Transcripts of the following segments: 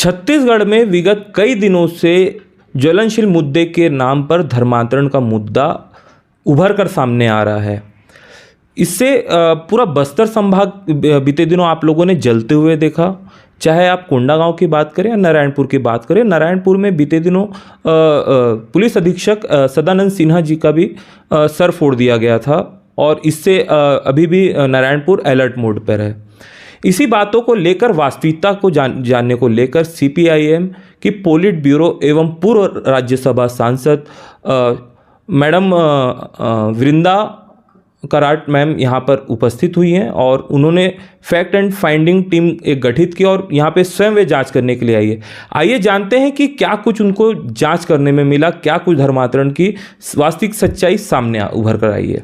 छत्तीसगढ़ में विगत कई दिनों से ज्वलनशील मुद्दे के नाम पर धर्मांतरण का मुद्दा उभर कर सामने आ रहा है। इससे पूरा बस्तर संभाग बीते दिनों आप लोगों ने जलते हुए देखा। चाहे आप कोंडागांव की बात करें या नारायणपुर की बात करें, नारायणपुर में बीते दिनों पुलिस अधीक्षक सदानंद सिन्हा जी का भी सर फोड़ दिया गया था और इससे अभी भी नारायणपुर अलर्ट मोड पर है। इसी बातों को लेकर, वास्तविकता को जानने को लेकर सीपीआईएम की पोलिट ब्यूरो एवं पूर्व राज्यसभा सांसद मैडम वृंदा कराट मैम यहाँ पर उपस्थित हुई हैं और उन्होंने फैक्ट एंड फाइंडिंग टीम एक गठित की और यहाँ पे स्वयं वे जांच करने के लिए आई है। आइए जानते हैं कि क्या कुछ उनको जांच करने में मिला, क्या कुछ धर्मांतरण की वास्तविक सच्चाई सामने उभर कर आई है।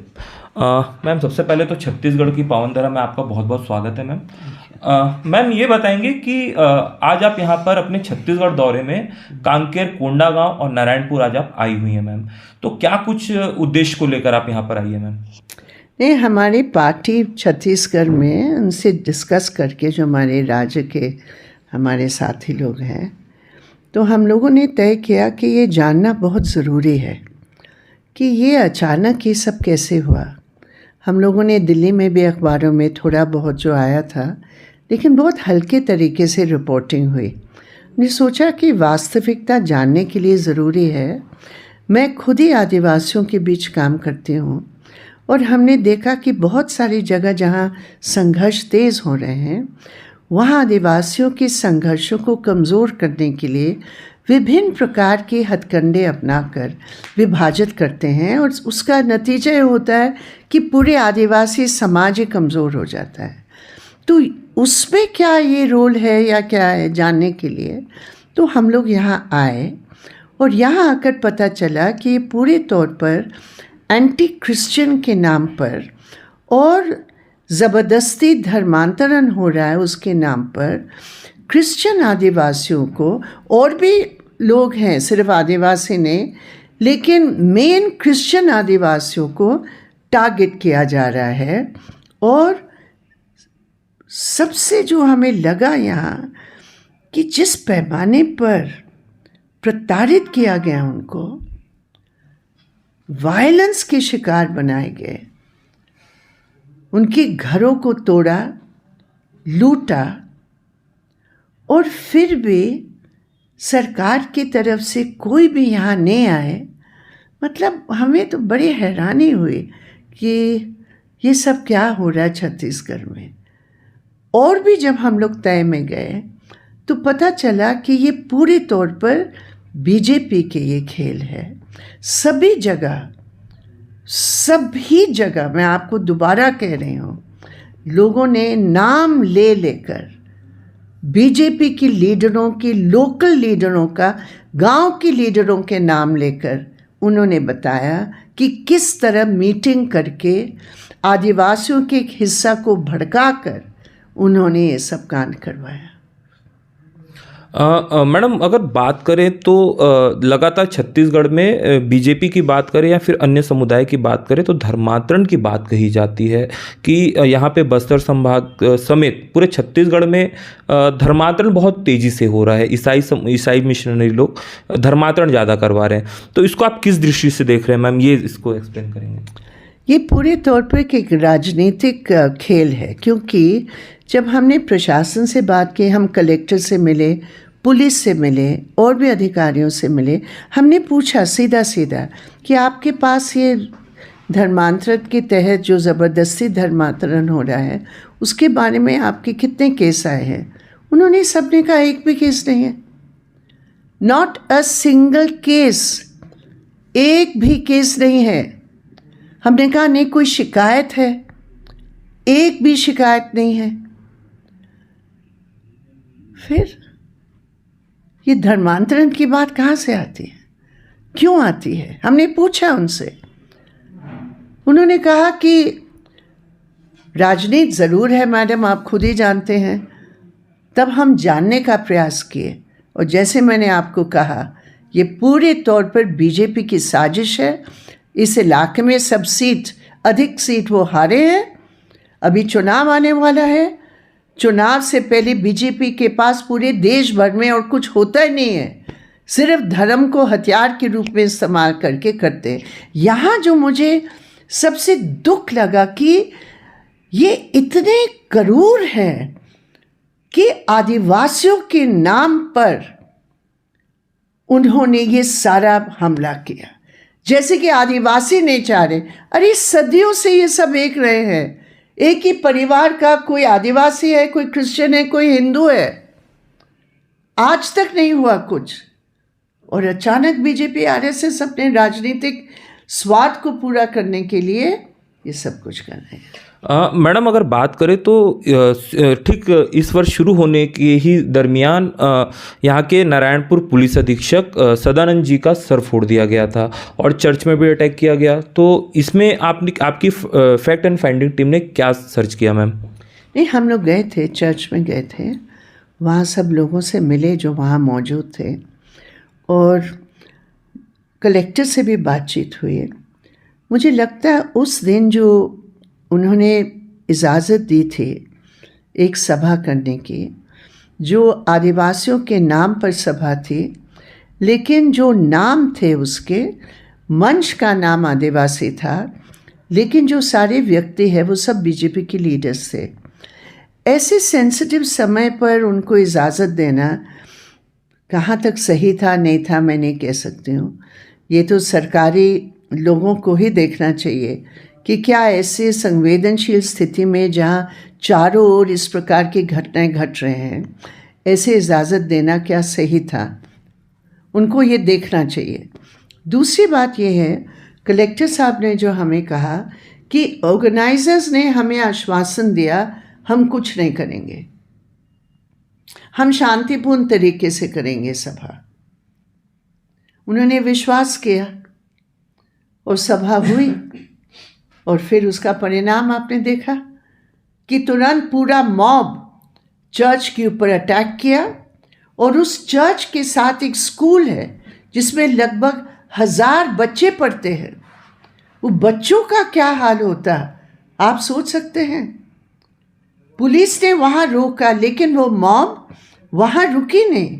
मैम, सबसे पहले तो छत्तीसगढ़ की पावन धरा में आपका बहुत बहुत स्वागत है मैम। मैम, ये बताएंगे कि आज आप यहाँ पर अपने छत्तीसगढ़ दौरे में कांकेर, कोंडागांव और नारायणपुर आज आप आई हुई हैं मैम, तो क्या कुछ उद्देश्य को लेकर आप यहाँ पर आई है मैम? नहीं, हमारी पार्टी छत्तीसगढ़ में उनसे डिस्कस करके, जो हमारे राज्य के हमारे साथी लोग हैं, तो हम लोगों ने तय किया कि ये जानना बहुत ज़रूरी है कि ये अचानक ये सब कैसे हुआ। हम लोगों ने दिल्ली में भी अखबारों में थोड़ा बहुत जो आया था, लेकिन बहुत हल्के तरीके से रिपोर्टिंग हुई। हमने सोचा कि वास्तविकता जानने के लिए ज़रूरी है। मैं खुद ही आदिवासियों के बीच काम करती हूँ और हमने देखा कि बहुत सारी जगह जहाँ संघर्ष तेज़ हो रहे हैं, वहाँ आदिवासियों के संघर्षों को कमज़ोर करने के लिए विभिन्न प्रकार के हथकंडे अपनाकर विभाजित करते हैं और उसका नतीजा ये होता है कि पूरे आदिवासी समाज ही कमज़ोर हो जाता है। तो उसमें क्या ये रोल है या क्या है जानने के लिए तो हम लोग यहाँ आए और यहाँ आकर पता चला कि ये पूरे तौर पर एंटी क्रिश्चियन के नाम पर और ज़बरदस्ती धर्मांतरण हो रहा है उसके नाम पर क्रिश्चियन आदिवासियों को, और भी लोग हैं, सिर्फ आदिवासी नहीं, लेकिन मेन क्रिश्चियन आदिवासियों को टारगेट किया जा रहा है। और सबसे जो हमें लगा यहाँ कि जिस पैमाने पर प्रताड़ित किया गया, उनको वायलेंस के शिकार बनाए गए, उनके घरों को तोड़ा, लूटा, और फिर भी सरकार की तरफ से कोई भी यहाँ नहीं आए। मतलब हमें तो बड़ी हैरानी हुई कि ये सब क्या हो रहा है छत्तीसगढ़ में। और भी जब हम लोग तय में गए तो पता चला कि ये पूरे तौर पर बीजेपी के ये खेल है। सभी जगह मैं आपको दोबारा कह रही हूँ, लोगों ने नाम लेकर बीजेपी की लीडरों की, लोकल लीडरों का, गांव की लीडरों के नाम लेकर उन्होंने बताया कि किस तरह मीटिंग करके आदिवासियों के एक हिस्सा को भड़काकर उन्होंने ये सब कांड करवाया। मैडम, अगर बात करें तो लगातार छत्तीसगढ़ में बीजेपी की बात करें या फिर अन्य समुदाय की बात करें तो धर्मांतरण की बात कही जाती है कि यहाँ पे बस्तर संभाग समेत पूरे छत्तीसगढ़ में धर्मांतरण बहुत तेज़ी से हो रहा है। ईसाई मिशनरी लोग धर्मांतरण ज़्यादा करवा रहे हैं, तो इसको आप किस दृष्टि से देख रहे हैं मैम, ये इसको एक्सप्लेन करेंगे? ये पूरे तौर पर एक राजनीतिक खेल है, क्योंकि जब हमने प्रशासन से बात की, हम कलेक्टर से मिले, पुलिस से मिले और भी अधिकारियों से मिले, हमने पूछा सीधा कि आपके पास ये धर्मांतरण के तहत जो ज़बरदस्ती धर्मांतरण हो रहा है उसके बारे में आपके कितने केस आए हैं। उन्होंने सबने कहा एक भी केस नहीं है, नॉट अ सिंगल केस, एक भी केस नहीं है। हमने कहा नहीं कोई शिकायत है, एक भी शिकायत नहीं है। फिर ये धर्मांतरण की बात कहाँ से आती है, क्यों आती है? हमने पूछा उनसे, उन्होंने कहा कि राजनीति ज़रूर है मैडम, आप खुद ही जानते हैं। तब हम जानने का प्रयास किए और जैसे मैंने आपको कहा, ये पूरे तौर पर बीजेपी की साजिश है। इस इलाके में अधिक सीट वो हारे हैं, अभी चुनाव आने वाला है, चुनाव से पहले बीजेपी के पास पूरे देश भर में और कुछ होता ही नहीं है, सिर्फ धर्म को हथियार के रूप में इस्तेमाल करके करते हैं। यहाँ जो मुझे सबसे दुख लगा कि ये इतने क्रूर हैं कि आदिवासियों के नाम पर उन्होंने ये सारा हमला किया, जैसे कि आदिवासी नहीं चाह रहे। अरे सदियों से ये सब एक रहे हैं, एक ही परिवार का, कोई आदिवासी है, कोई क्रिश्चियन है, कोई हिंदू है, आज तक नहीं हुआ कुछ। और अचानक बीजेपी आरएसएस अपने राजनीतिक स्वार्थ को पूरा करने के लिए ये सब कुछ कर रहे हैं। मैडम अगर बात करें तो ठीक इस वर्ष शुरू होने के ही दरमियान यहाँ के नारायणपुर पुलिस अधीक्षक सदानंद जी का सर फोड़ दिया गया था और चर्च में भी अटैक किया गया। तो इसमें आपकी फैक्ट एंड फाइंडिंग टीम ने क्या सर्च किया मैम? नहीं, हम लोग गए थे, चर्च में गए थे, वहाँ सब लोगों से मिले जो वहाँ मौजूद थे और कलेक्टर से भी बातचीत हुई। मुझे लगता है उस दिन जो उन्होंने इजाज़त दी थी एक सभा करने की, जो आदिवासियों के नाम पर सभा थी, लेकिन जो नाम थे उसके, मंच का नाम आदिवासी था, लेकिन जो सारे व्यक्ति हैं वो सब बीजेपी के लीडर्स थे। ऐसे सेंसिटिव समय पर उनको इजाज़त देना कहाँ तक सही था नहीं था मैं नहीं कह सकती हूँ। ये तो सरकारी लोगों को ही देखना चाहिए कि क्या ऐसे संवेदनशील स्थिति में जहाँ चारों ओर इस प्रकार की घटनाएं घट रहे हैं, ऐसे इजाज़त देना क्या सही था, उनको ये देखना चाहिए। दूसरी बात यह है, कलेक्टर साहब ने जो हमें कहा कि ऑर्गेनाइजर्स ने हमें आश्वासन दिया हम कुछ नहीं करेंगे, हम शांतिपूर्ण तरीके से करेंगे सभा। उन्होंने विश्वास किया और सभा हुई और फिर उसका परिणाम आपने देखा कि तुरंत पूरा मॉब चर्च के ऊपर अटैक किया और उस चर्च के साथ एक स्कूल है जिसमें लगभग 1000 बच्चे पढ़ते हैं। वो बच्चों का क्या हाल होता आप सोच सकते हैं। पुलिस ने वहाँ रोका लेकिन वो मॉब वहाँ रुकी नहीं,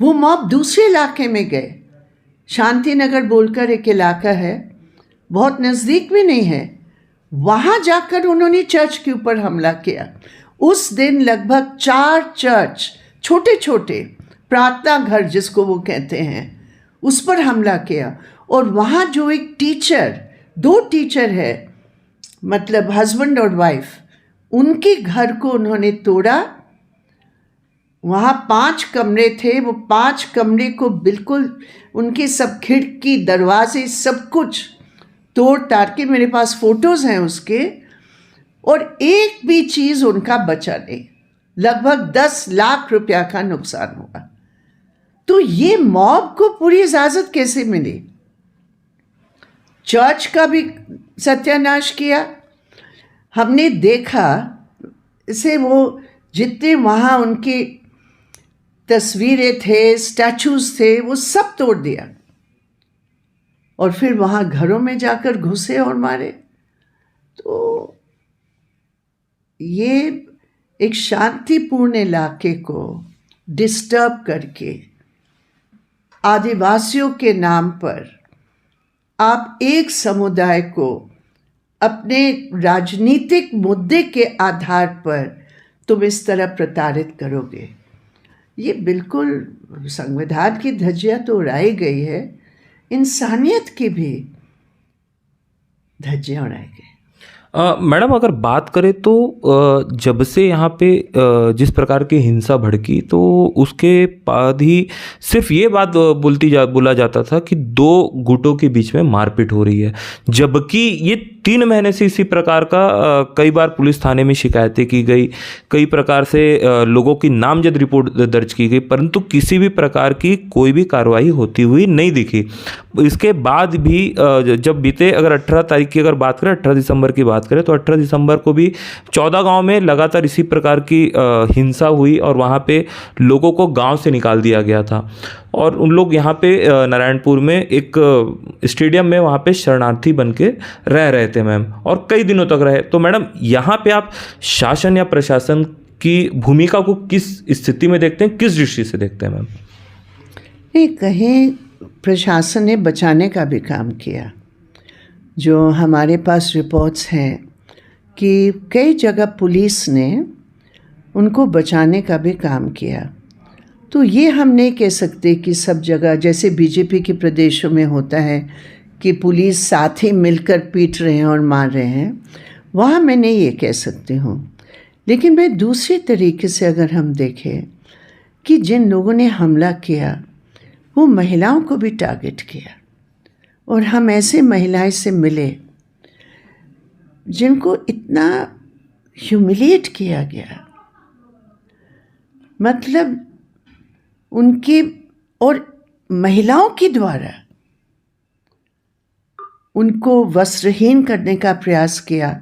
वो मॉब दूसरे इलाके में गए। शांति नगर बोलकर एक इलाका है, बहुत नज़दीक भी नहीं है, वहाँ जाकर उन्होंने चर्च के ऊपर हमला किया। उस दिन लगभग 4 चर्च, छोटे छोटे प्रार्थना घर जिसको वो कहते हैं, उस पर हमला किया। और वहाँ जो एक टीचर, 2 टीचर है, मतलब हस्बैंड और वाइफ, उनके घर को उन्होंने तोड़ा। वहाँ 5 कमरे थे, वो 5 कमरे को बिल्कुल उनके सब खिड़की दरवाजे सब कुछ तोड़ ताड़ के, मेरे पास फोटोज़ हैं उसके, और एक भी चीज़ उनका बचा नहीं। लगभग 10 लाख रुपया का नुकसान हुआ। तो ये मॉब को पूरी इजाज़त कैसे मिली? चर्च का भी सत्यानाश किया। हमने देखा इसे, वो जितने वहाँ उनकी तस्वीरें थे, स्टैचूज थे, वो सब तोड़ दिया और फिर वहाँ घरों में जाकर घुसे और मारे। तो ये एक शांतिपूर्ण इलाके को डिस्टर्ब करके आदिवासियों के नाम पर आप एक समुदाय को अपने राजनीतिक मुद्दे के आधार पर तुम इस तरह प्रताड़ित करोगे, ये बिल्कुल संविधान की धज्जियां तो उड़ाई गई है, इंसानियत की भी धज्जियां उड़ाई गई। मैडम अगर बात करें तो जब से यहाँ पे जिस प्रकार की हिंसा भड़की, तो उसके बाद ही सिर्फ ये बात बोला जाता था कि 2 गुटों के बीच में मारपीट हो रही है, जबकि ये 3 महीने से इसी प्रकार का कई बार पुलिस थाने में शिकायतें की गई, कई प्रकार से लोगों की नामजद रिपोर्ट दर्ज की गई, परंतु किसी भी प्रकार की कोई भी कार्रवाई होती हुई नहीं दिखी। इसके बाद भी जब बीते, अगर 18 तारीख की अगर बात करें, 18 दिसंबर की बात करें, तो 18 दिसंबर को भी 14 गांव में लगातार इसी प्रकार की हिंसा हुई और वहां पे लोगों को गांव से निकाल दिया गया था और उन लोग यहाँ पे नारायणपुर में एक स्टेडियम में वहाँ पे शरणार्थी बन के रह रहे थे मैम, और कई दिनों तक रहे। तो मैडम यहाँ पे आप शासन या प्रशासन की भूमिका को किस स्थिति में देखते हैं, किस दृष्टि से देखते हैं मैम? नहीं, कहीं प्रशासन ने बचाने का भी काम किया। जो हमारे पास रिपोर्ट्स हैं कि कई जगह पुलिस ने उनको बचाने का भी काम किया। तो ये हम नहीं कह सकते कि सब जगह, जैसे बीजेपी के प्रदेशों में होता है कि पुलिस साथ ही मिलकर पीट रहे हैं और मार रहे हैं, वहाँ मैं नहीं ये कह सकती हूँ। लेकिन मैं दूसरे तरीके से अगर हम देखें कि जिन लोगों ने हमला किया वो महिलाओं को भी टारगेट किया, और हम ऐसे महिलाएं से मिले जिनको इतना ह्यूमिलिएट किया गया, मतलब उनकी और महिलाओं के द्वारा उनको वस्त्रहीन करने का प्रयास किया,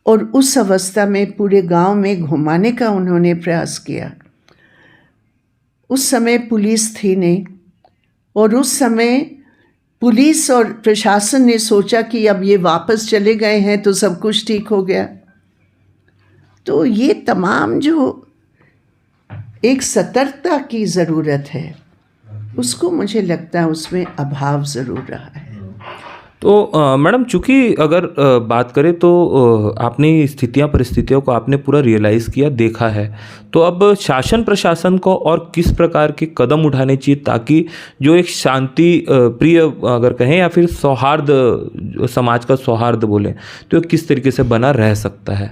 और उस अवस्था में पूरे गांव में घुमाने का उन्होंने प्रयास किया। उस समय पुलिस थी नहीं, और उस समय पुलिस और प्रशासन ने सोचा कि अब ये वापस चले गए हैं तो सब कुछ ठीक हो गया। तो ये तमाम जो एक सतर्कता की ज़रूरत है, उसको मुझे लगता है उसमें अभाव ज़रूर रहा है। तो मैडम, चूँकि अगर बात करें तो आपने स्थितियाँ परिस्थितियों को आपने पूरा रियलाइज़ किया, देखा है, तो अब शासन प्रशासन को और किस प्रकार के कदम उठाने चाहिए ताकि जो एक शांति प्रिय अगर कहें या फिर सौहार्द, समाज का सौहार्द बोलें, तो किस तरीके से बना रह सकता है?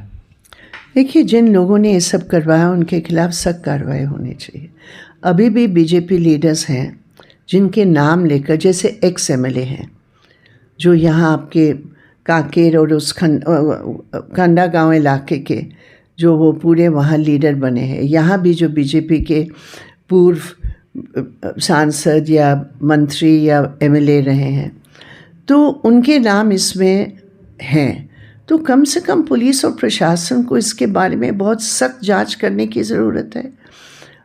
देखिए, जिन लोगों ने ये सब करवाया उनके खिलाफ सख्त कार्रवाई होनी चाहिए। अभी भी बीजेपी लीडर्स हैं जिनके नाम लेकर, जैसे एक्स एमएलए हैं जो यहाँ आपके कांकेर और उस कांडा गांव इलाके के, जो वो पूरे वहाँ लीडर बने हैं। यहाँ भी जो बीजेपी के पूर्व सांसद या मंत्री या एमएलए रहे हैं, तो उनके नाम इसमें हैं। तो कम से कम पुलिस और प्रशासन को इसके बारे में बहुत सख्त जांच करने की ज़रूरत है।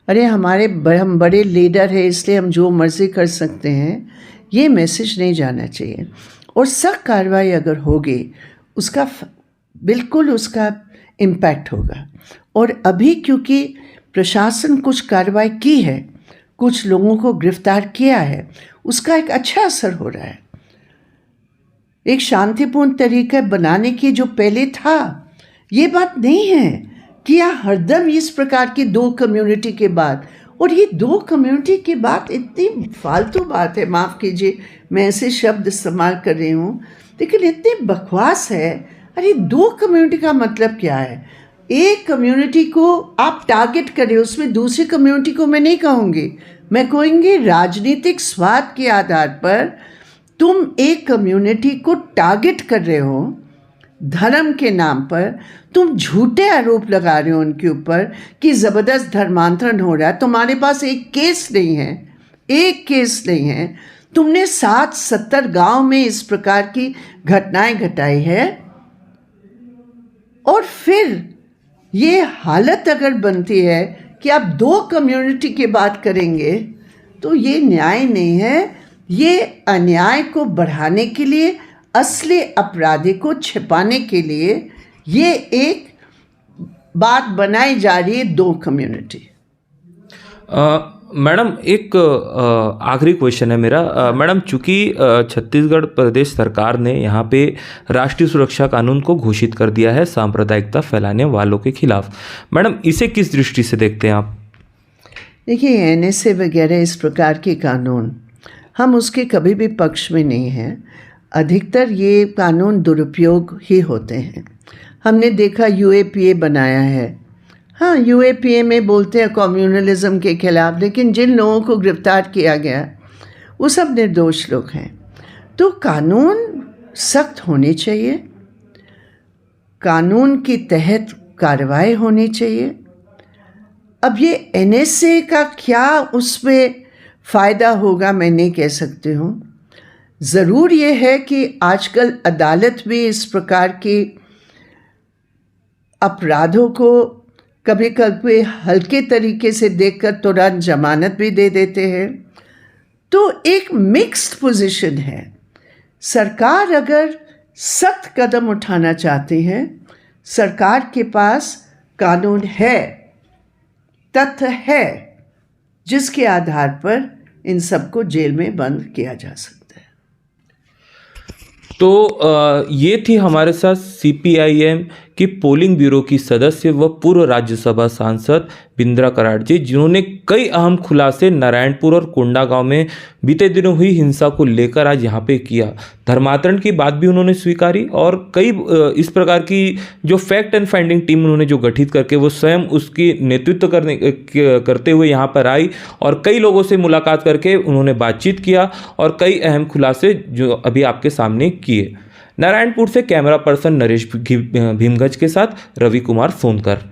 अरे हम बड़े लीडर हैं इसलिए हम जो मर्ज़ी कर सकते हैं, ये मैसेज नहीं जाना चाहिए। और सख्त कार्रवाई अगर होगी उसका बिल्कुल उसका इम्पैक्ट होगा। और अभी क्योंकि प्रशासन कुछ कार्रवाई की है, कुछ लोगों को गिरफ्तार किया है, उसका एक अच्छा असर हो रहा है। एक शांतिपूर्ण तरीका बनाने की जो पहले था, ये बात नहीं है कि यहाँ हरदम इस प्रकार की दो कम्युनिटी के बाद, और ये दो कम्युनिटी की बात इतनी फालतू बात है, माफ़ कीजिए मैं ऐसे शब्द इस्तेमाल कर रही हूँ, लेकिन इतनी बकवास है। अरे दो कम्युनिटी का मतलब क्या है? एक कम्युनिटी को आप टारगेट करें, उसमें दूसरी कम्युनिटी को मैं नहीं कहूँगी, मैं कहूँगी राजनीतिक स्वार्थ के आधार पर तुम एक कम्युनिटी को टारगेट कर रहे हो, धर्म के नाम पर तुम झूठे आरोप लगा रहे हो उनके ऊपर कि ज़बरदस्त धर्मांतरण हो रहा है। तुम्हारे पास एक केस नहीं है, एक केस नहीं है। तुमने 60-70 गांव में इस प्रकार की घटनाएं घटाई है, और फिर ये हालत अगर बनती है कि आप दो कम्युनिटी की बात करेंगे, तो ये न्याय नहीं है। ये अन्याय को बढ़ाने के लिए, असली अपराधी को छिपाने के लिए ये एक बात बनाई जा रही है, दो कम्युनिटी। मैडम, एक आखिरी क्वेश्चन है मेरा। मैडम, चूँकि छत्तीसगढ़ प्रदेश सरकार ने यहाँ पे राष्ट्रीय सुरक्षा कानून को घोषित कर दिया है सांप्रदायिकता फैलाने वालों के खिलाफ, मैडम इसे किस दृष्टि से देखते हैं आप? देखिए, एनएसए वगैरह इस प्रकार के कानून, हम उसके कभी भी पक्ष में नहीं हैं। अधिकतर ये कानून दुरुपयोग ही होते हैं। हमने देखा यूएपीए बनाया है, हाँ यूएपीए में बोलते हैं कम्युनलिज्म के खिलाफ, लेकिन जिन लोगों को गिरफ्तार किया गया वो सब निर्दोष लोग हैं। तो कानून सख्त होने चाहिए, कानून के तहत कार्रवाई होनी चाहिए। अब ये एनएसए का क्या उसमें फ़ायदा होगा मैं नहीं कह सकती हूँ। ज़रूर ये है कि आजकल अदालत भी इस प्रकार के अपराधों को कभी कभी हल्के तरीके से देखकर तुरंत जमानत भी दे देते हैं। तो एक मिक्स्ड पोजीशन है। सरकार अगर सख्त कदम उठाना चाहती है, सरकार के पास कानून है तथ्य है जिसके आधार पर इन सबको जेल में बंद किया जा सकता है। तो ये थी हमारे साथ CPIM की पोलिंग ब्यूरो की सदस्य व पूर्व राज्यसभा सांसद बिंद्रा कराड़ जी, जिन्होंने कई अहम खुलासे नारायणपुर और कोंडागांव में बीते दिनों हुई हिंसा को लेकर आज यहाँ पे किया। धर्मांतरण की बात भी उन्होंने स्वीकारी और कई इस प्रकार की जो फैक्ट एंड फाइंडिंग टीम उन्होंने जो गठित करके वो स्वयं उसकी नेतृत्व करते हुए यहाँ पर आई और कई लोगों से मुलाकात करके उन्होंने बातचीत किया और कई अहम खुलासे जो अभी आपके सामने किए। नारायणपुर से कैमरा पर्सन नरेश भीमगज के साथ रवि कुमार सोनकर।